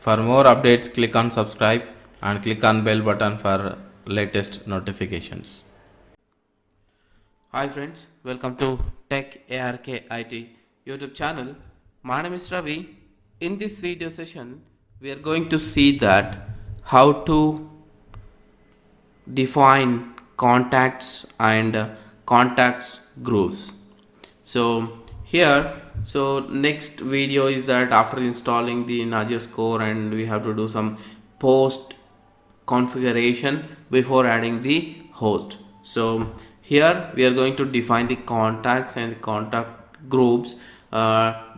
For more updates, click on subscribe and click on bell button for latest notifications. Hi friends, welcome to Tech ARK IT YouTube channel. My name is Ravi. In this video session, we are going to see that how to define contacts and contacts groups. So here, so next video is that after installing the Nagios core, and we have to do some post configuration before adding the host. So here we are going to define the contacts and contact groups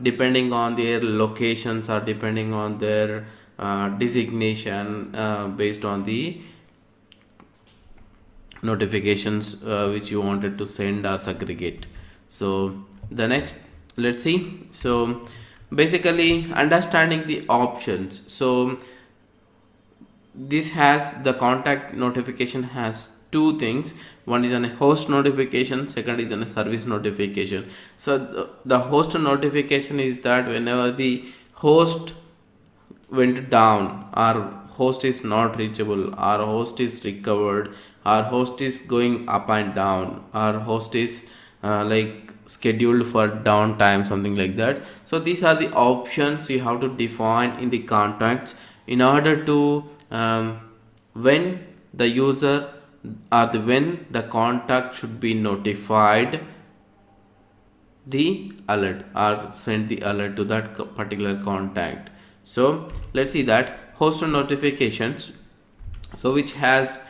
depending on their locations or depending on their designation based on the notifications which you wanted to send or segregate. So the next, let's see. So basically understanding the options. So this has the contact notification has two things. One is a host notification, second is a service notification. So the host notification is that whenever the host went down, our host is not reachable, our host is recovered, our host is going up and down, our host is like scheduled for downtime, something like that. So these are the options we have to define in the contacts in order to when the user or when the contact should be notified the alert or send the alert to that particular contact. So let's see that host notifications, so which has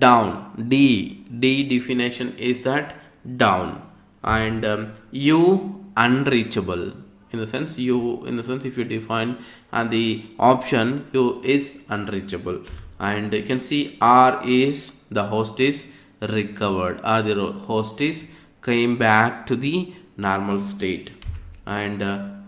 down, d definition is that down, and u unreachable, in the sense if you define and the option u is unreachable, and you can see r is the host is recovered or the host is came back to the normal state, and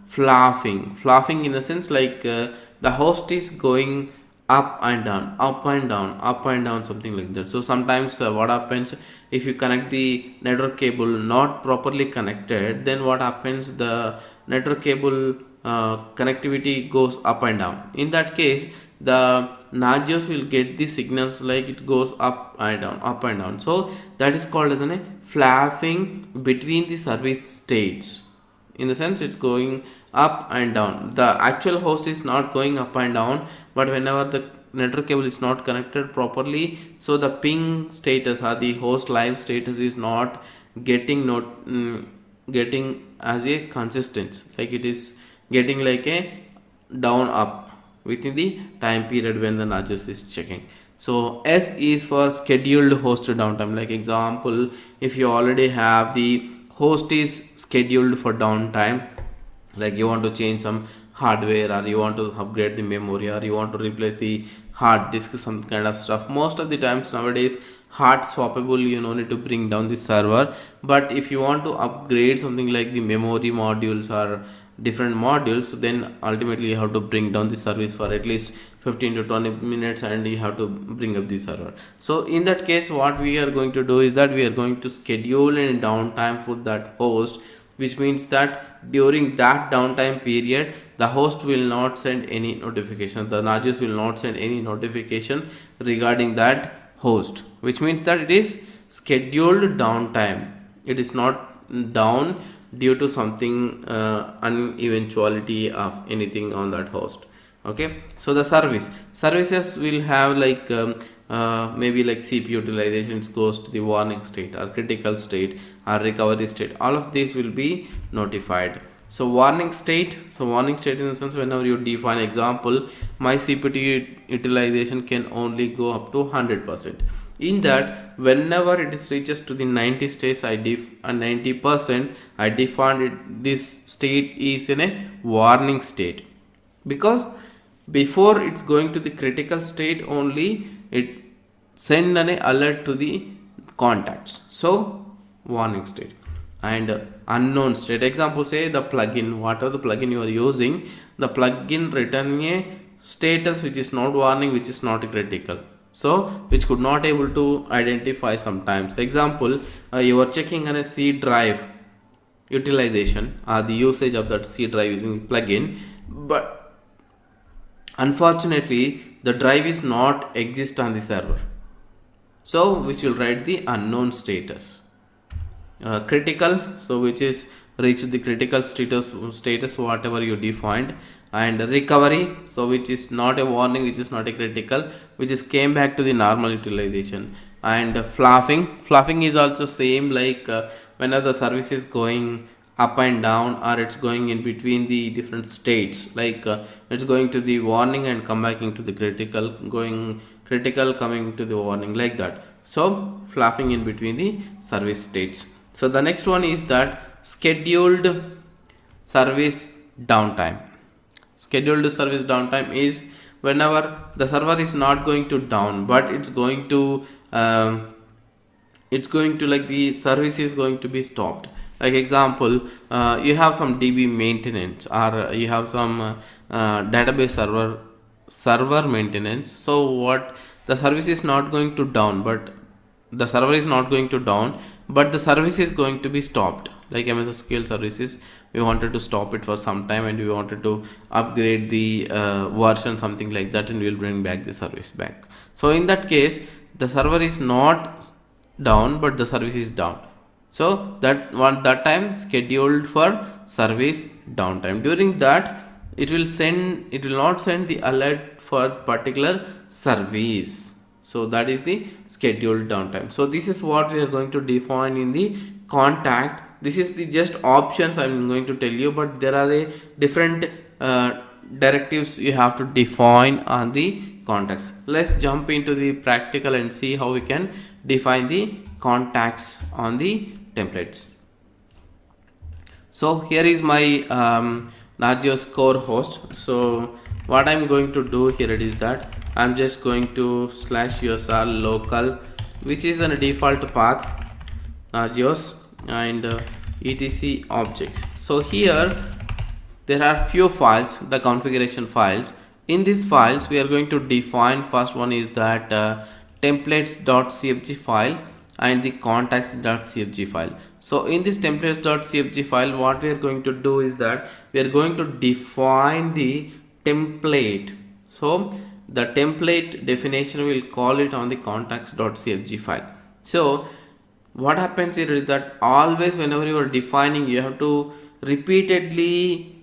fluffing in the sense like the host is going up and down, up and down, up and down, something like that. So sometimes what happens, if you connect the network cable not properly connected, then what happens, the network cable connectivity goes up and down. In that case, the Nagios will get the signals like it goes up and down, up and down. So that is called as a flapping between the service states, in the sense it's going up and down. The actual host is not going up and down, but whenever the network cable is not connected properly, so the ping status or the host live status is not getting as a consistent, like it is getting like a down up within the time period when the Nagios is checking. So S is for scheduled host downtime. Like example, if you already have the host is scheduled for downtime, like you want to change some hardware or you want to upgrade the memory or you want to replace the hard disk, some kind of stuff. Most of the times nowadays hard swappable, you no need to bring down the server. But if you want to upgrade something like the memory modules or different modules, then ultimately you have to bring down the service for at least 15 to 20 minutes and you have to bring up the server. So in that case, what we are going to do is that we are going to schedule in downtime for that host, which means that during that downtime period the host will not send any notification, the Nagios will not send any notification regarding that host, which means that it is scheduled downtime, it is not down due to something uneventuality of anything on that host. Okay, so the services will have like maybe like CPU utilizations goes to the warning state or critical state or recovery state, all of these will be notified. So warning state in the sense, whenever you define example, my CPU utilization can only go up to 100%. In that, whenever it is reaches to the 90 states, 90%, I define it, this state is in a warning state, because before it's going to the critical state only, it send an alert to the contacts. So warning state. And unknown state, example, say the plugin, whatever the plugin you are using, the plugin return a status which is not warning, which is not critical, so which could not able to identify sometimes. Example, you are checking on a C drive utilization or the usage of that C drive using plugin, but Unfortunately, the drive is not exist on the server, so which will write the unknown status. Critical, so which is reach the critical status whatever you defined. And recovery, so which is not a warning, which is not a critical, which is came back to the normal utilization. And fluffing is also same, like whenever the service is going up and down, or it's going in between the different states, like it's going to the warning and come back into the critical, going critical coming to the warning, like that. So fluffing in between the service states. So the next one is that scheduled service downtime. Scheduled service downtime is whenever the server is not going to down, but it's going to like the service is going to be stopped. Like example, you have some DB maintenance, or you have some database server maintenance. So what, the service is not going to down, but the server is not going to down, but the service is going to be stopped. Like MS SQL services, we wanted to stop it for some time, and we wanted to upgrade the version, something like that, and we will bring back the service back. So in that case, the server is not down, but the service is down. So that time scheduled for service downtime. During that, it will not send the alert for particular service. So that is the scheduled downtime. So this is what we are going to define in the contact. This is the just options I'm going to tell you, but there are a different directives you have to define on the contacts. Let's jump into the practical and see how we can define the contacts on the templates. So here is my Nagios core host. So what I'm going to do here is that I'm just going to /usr local, which is a default path, Nagios, and etc objects. So here there are few files, the configuration files. In these files we are going to define, first one is that templates.cfg file and the contacts.cfg file. So in this templates.cfg file, what we are going to do is that we are going to define the template. So the template definition, will call it on the contacts.cfg file. So what happens here is that always whenever you are defining, you have to repeatedly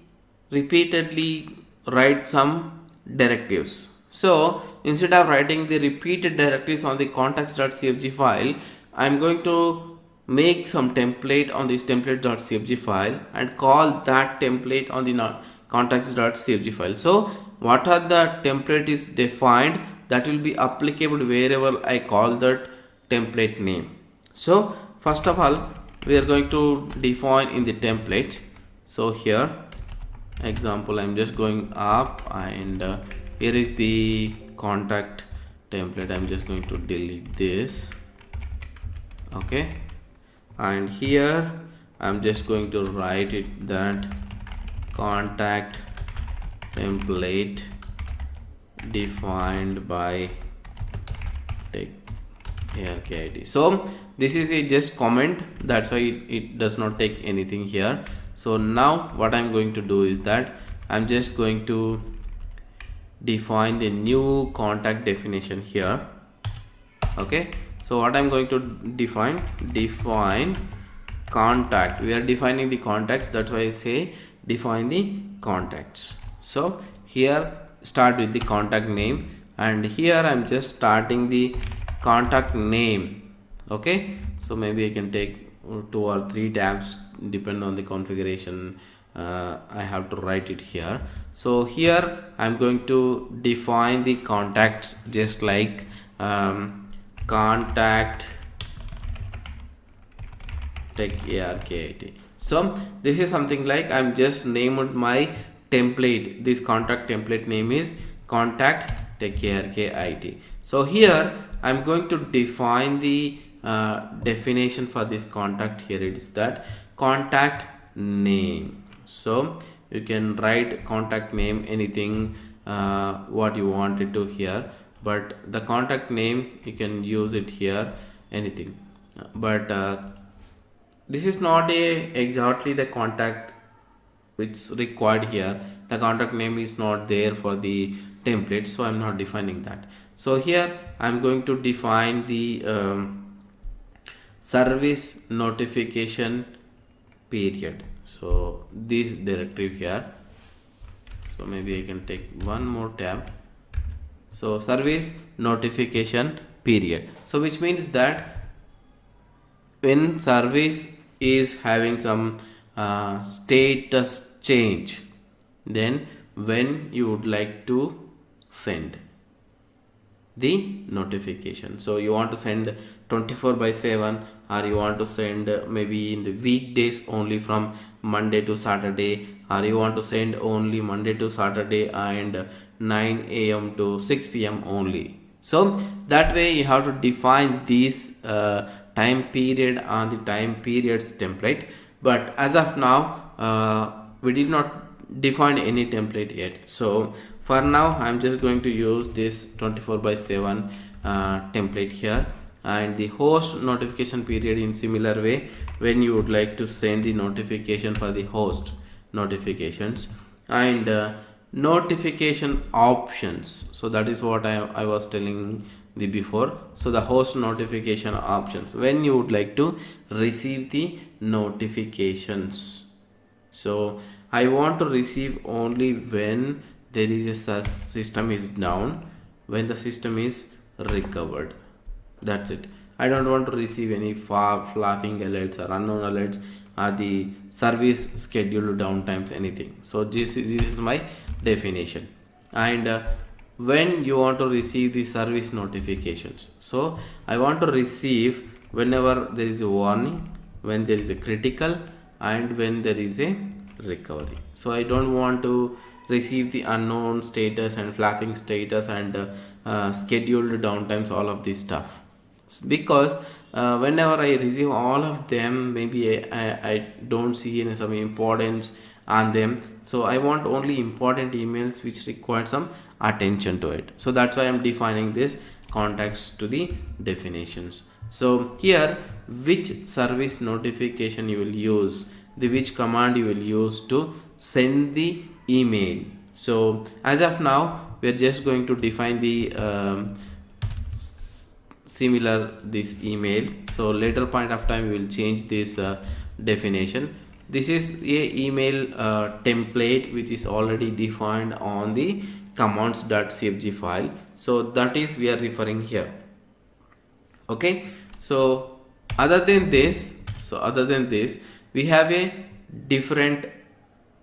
write some directives. So instead of writing the repeated directives on the contacts.cfg file, I'm going to make some template on this template.cfg file and call that template on the contacts.cfg file. So what are the template is defined, that will be applicable wherever I call that template name. So first of all, we are going to define in the template. So here example, I'm just going up, and here is the contact template. I'm just going to delete this, okay, and here I'm just going to write it that contact template defined by ARKIT. So this is a just comment, that's why it does not take anything here. So now what I'm going to do is that I'm just going to define the new contact definition here, okay. So what I'm going to define contact, we are defining the contacts, that's why I say define the contacts. So here start with the contact name, and here I'm just starting the contact name, okay. So maybe I can take 2 or 3 tabs, depend on the configuration. I have to write it here. So here I'm going to define the contacts just like contact tech ARKIT. So this is something like I'm just named my template, this contact template name is contact tech ARKIT. So here I'm going to define the definition for this contact. Here it is that contact name. So you can write contact name anything what you want it to here, but the contact name you can use it here anything, but this is not exactly the contact which required here. The contact name is not there for the template, so I'm not defining that. So here I'm going to define the service notification period. So this directive here, so maybe I can take one more tab. So service notification period, so which means that when service is having some status change, then when you would like to send the notification. So you want to send 24/7, or you want to send maybe in the weekdays only from Monday to Saturday, or you want to send only Monday to Saturday and 9 a.m. to 6 p.m. only. So that way you have to define this time period on the time periods template. But as of now we did not define any template yet. So for now I'm just going to use this 24/7 template here, and the host notification period in similar way when you would like to send the notification for the host notifications, and notification options. So that is what I was telling the before. So the host notification options, when you would like to receive the notifications. So I want to receive only when there is a system is down, when the system is recovered. That's it. I don't want to receive any flapping alerts or unknown alerts or the service scheduled downtimes, anything. So this is my definition. And when you want to receive the service notifications, so I want to receive whenever there is a warning, when there is a critical, and when there is a recovery. So I don't want to receive the unknown status and flapping status and scheduled downtimes, all of this stuff, because whenever I receive all of them, maybe I don't see any some importance on them. So I want only important emails which require some attention to it. So that's why I'm defining this context to the definitions. So here, which service notification you will use, the which command you will use to send the email. So as of now we are just going to define the similar this email. So later point of time we will change this definition. This is a email template which is already defined on the commands.cfg file. So that is we are referring here. Okay, so other than this we have a different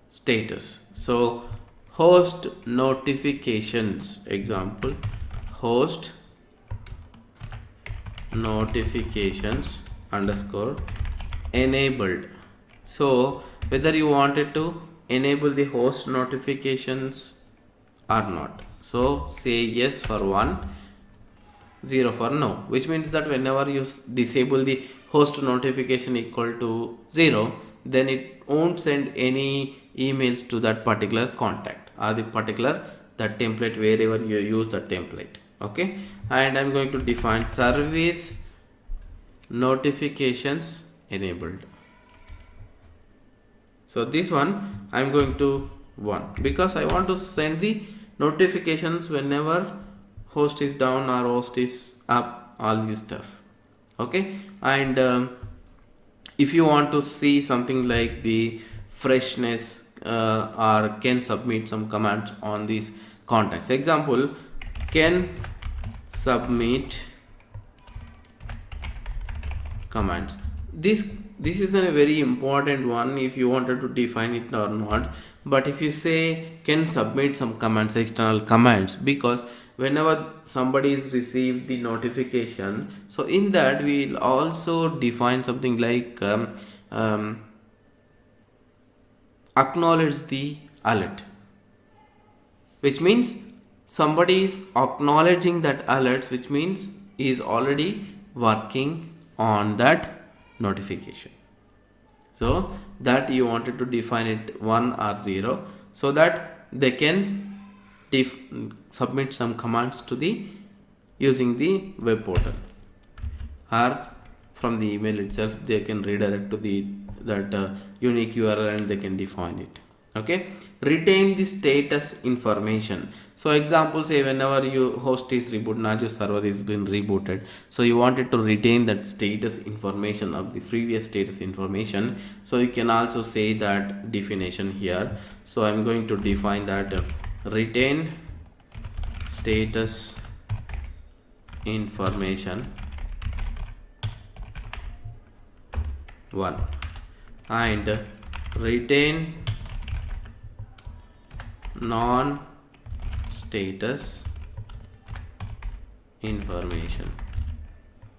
status. So host notifications, example, host notifications underscore enabled. So whether you wanted to enable the host notifications or not. So say yes for 1, 0 for no, which means that whenever you disable the host notification equal to 0, then it won't send any emails to that particular contact or the particular that template wherever you use the template. Okay, and I'm going to define service notifications enabled. So this one I'm going to 1 because I want to send the notifications whenever host is down or host is up, all this stuff. Okay, and if you want to see something like the freshness or can submit some commands on these contacts, example, can submit commands. This is a very important one if you wanted to define it or not. But if you say can submit some commands, external commands, because whenever somebody is received the notification, so in that we will also define something like acknowledge the alert, which means somebody is acknowledging that alert, which means he is already working on that notification. So that you wanted to define it 1 or 0 so that they can submit some commands to the using the web portal, or from the email itself they can redirect to the that unique URL and they can define it. Okay, retain the status information. So example, say whenever your host is reboot, not your server is been rebooted, so you wanted to retain that status information of the previous status information, so you can also say that definition here. So I'm going to define that retain status information 1 and retain non status information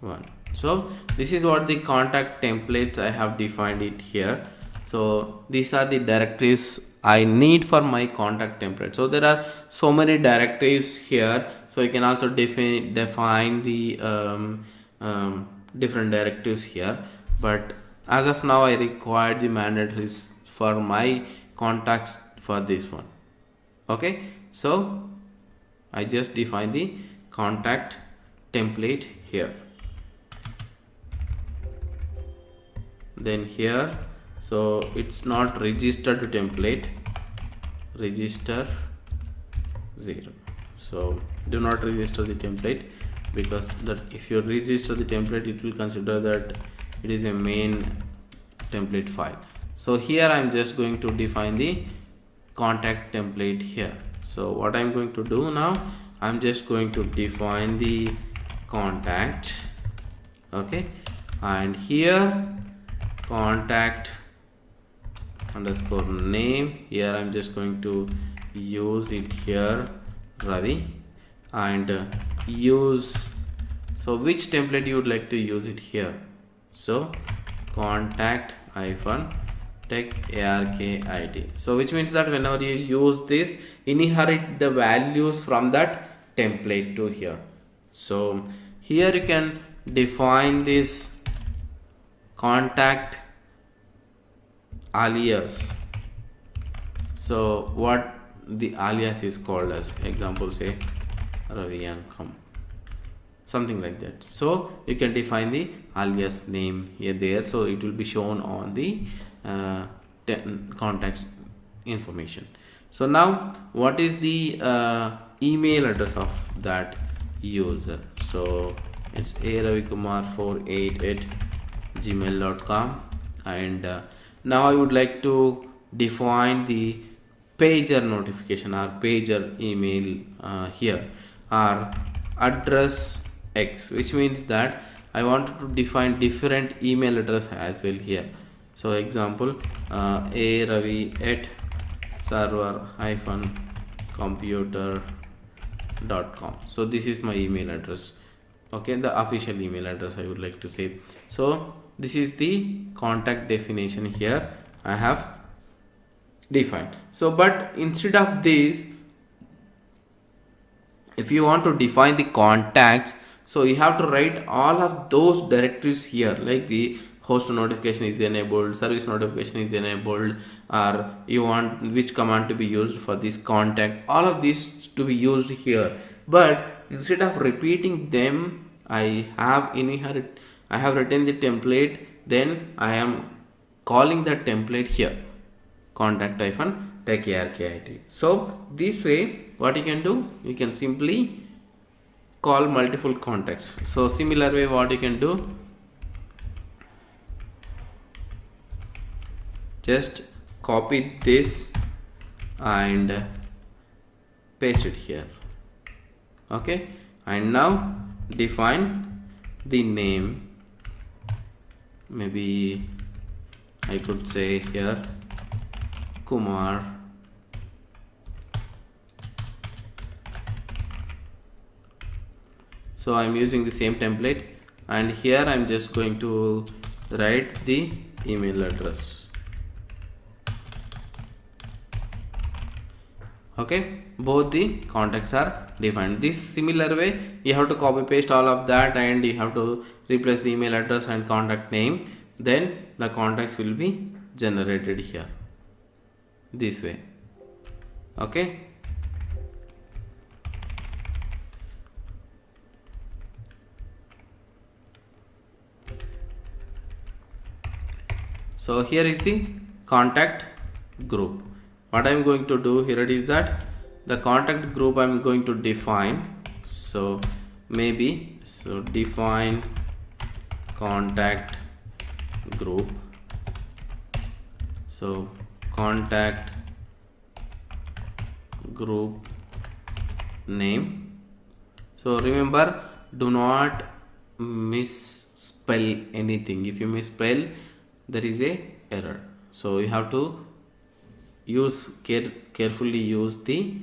1. So this is what the contact templates I have defined it here. So these are the directories I need for my contact template. So there are so many directories here, so you can also define the different directives here, but as of now I require the mandatories for my contacts for this one. Okay, so I just define the contact template here. Then here, so it's not registered template, register 0. So do not register the template, because that if you register the template, it will consider that it is a main template file. So here I'm just going to define the contact template here. So what I'm going to do now, I'm just going to define the contact. Okay, and here contact underscore name, here I'm just going to use it here Ravi, and use, so which template you would like to use it here. So contact hyphen tech ARKID. So which means that whenever you use this, inherit the values from that template to here. So here you can define this contact alias. So what the alias is called as, example say Ravi Ankam, something like that. So you can define the alias name here there, so it will be shown on the contacts information. So now what is the email address of that user? So it's aravikumar48@gmail.com, and now I would like to define the pager notification or pager email here, or address X, which means that I wanted to define different email address as well here. So example, aravi@server-computer.com. so this is my email address. Okay, the official email address I would like to say. So this is the contact definition here I have defined. So but instead of this, if you want to define the contacts, so you have to write all of those directories here, like the host notification is enabled, service notification is enabled, or you want which command to be used for this contact, all of these to be used here. But instead of repeating them, I have written the template, then I am calling that template here, contact hyphen tech ARKID. So this way what you can do, you can simply call multiple contacts. So similar way what you can do, just copy this and paste it here. Okay, and now define the name, maybe I could say here Kumar. So I'm using the same template, and here I'm just going to write the email address. Okay, both the contacts are defined. This similar way you have to copy paste all of that, and you have to replace the email address and contact name, then the contacts will be generated here this way. Okay, so here is the contact group. what I'm going to do here is that the contact group I'm going to define. So maybe so define contact group. So contact group name. So remember, do not misspell anything. If you misspell, there is a error. So you have to carefully use the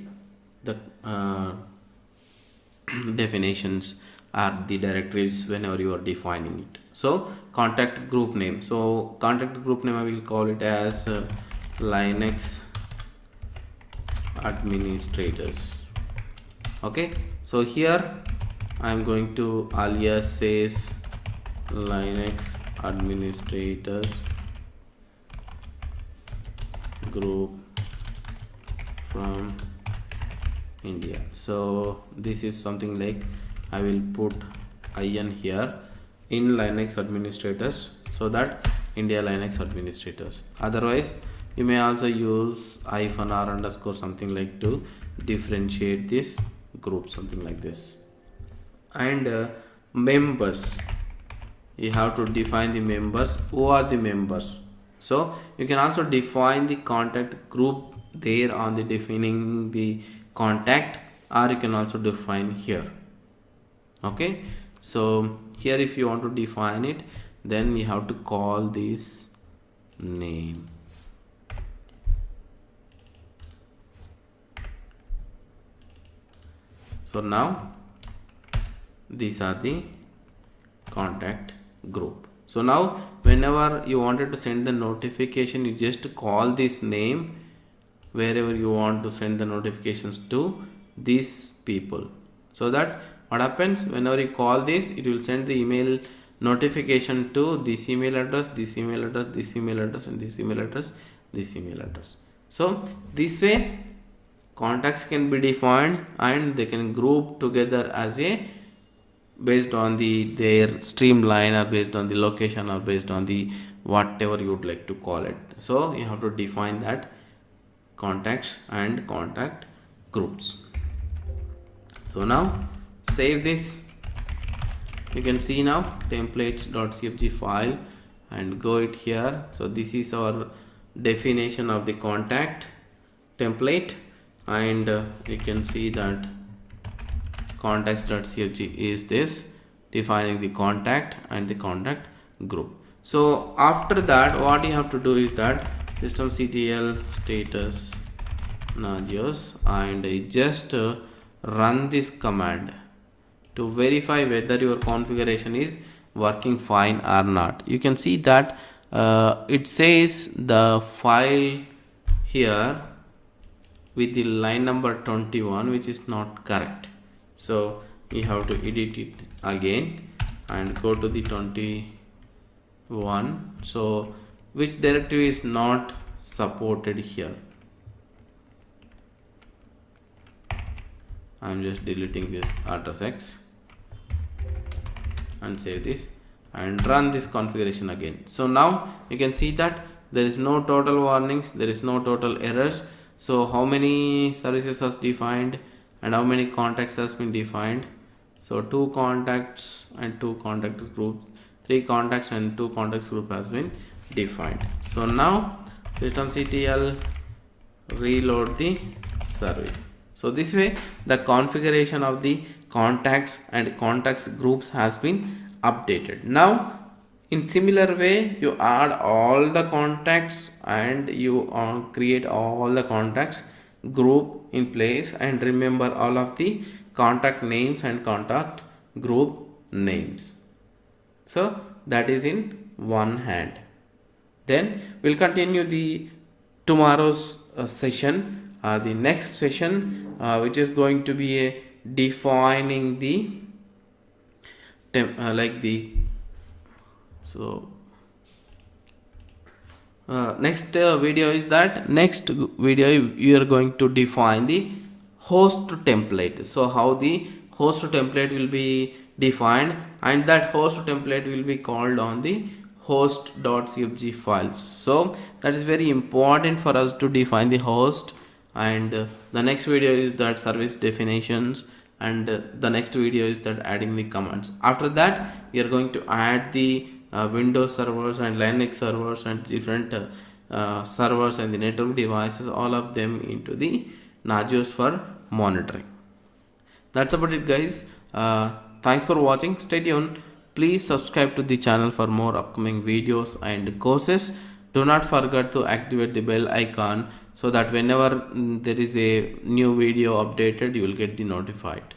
definitions or the directories whenever you are defining it. So contact group name. So contact group name I will call it as Linux administrators. Okay, so here I am going to alias says Linux administrators group from India. So this is something like I will put IN here in Linux administrators, so that India Linux administrators. Otherwise you may also use hyphen or underscore something like to differentiate this group, something like this. And members, you have to define the members. Who are the members? So you can also define the contact group there on the defining the contact, or you can also define here. Okay, so here if you want to define it, then you have to call this name. So now these are the contact group. So now whenever you wanted to send the notification, you just call this name wherever you want to send the notifications to these people. So that what happens, whenever you call this, it will send the email notification to this email address, this email address, this email address, and this email address, this email address. So this way contacts can be defined and they can group together as a based on their streamline, or based on the location, or based on the whatever you would like to call it. So you have to define that contacts and contact groups. So now save this. You can see now templates.cfg file and go it here. So this is our definition of the contact template, and you can see that contacts.cfg is this, defining the contact and the contact group. So after that, what you have to do is that systemctl status nagios, and just run this command to verify whether your configuration is working fine or not. You can see that it says the file here with the line number 21, which is not correct. So you have to edit it again and go to the 21. So which directory is not supported here? I'm just deleting this address X and save this and run this configuration again. So now you can see that there is no total warnings, there is no total errors. So how many services has defined and how many contacts has been defined? So 2 contacts and 2 contacts groups, 3 contacts and 2 contacts group has been defined. So now systemctl reload the service. So this way the configuration of the contacts and contacts groups has been updated. Now in similar way, you add all the contacts and you create all the contacts group in place, and remember all of the contact names and contact group names. So that is in one hand. Then we'll continue the tomorrow's session, the next session, which is going to be a defining the next video is that next video you are going to define the host template. So how the host template will be defined, and that host template will be called on the host.cfg files. So that is very important for us to define the host. And the next video is that service definitions, and the next video is that adding the commands. After that we are going to add the Windows servers and Linux servers and different servers and the network devices, all of them into the Nagios for monitoring. That's about it, guys. Thanks for watching. Stay tuned. Please subscribe to the channel for more upcoming videos and courses. Do not forget to activate the bell icon so that whenever there is a new video updated, you will get the notified.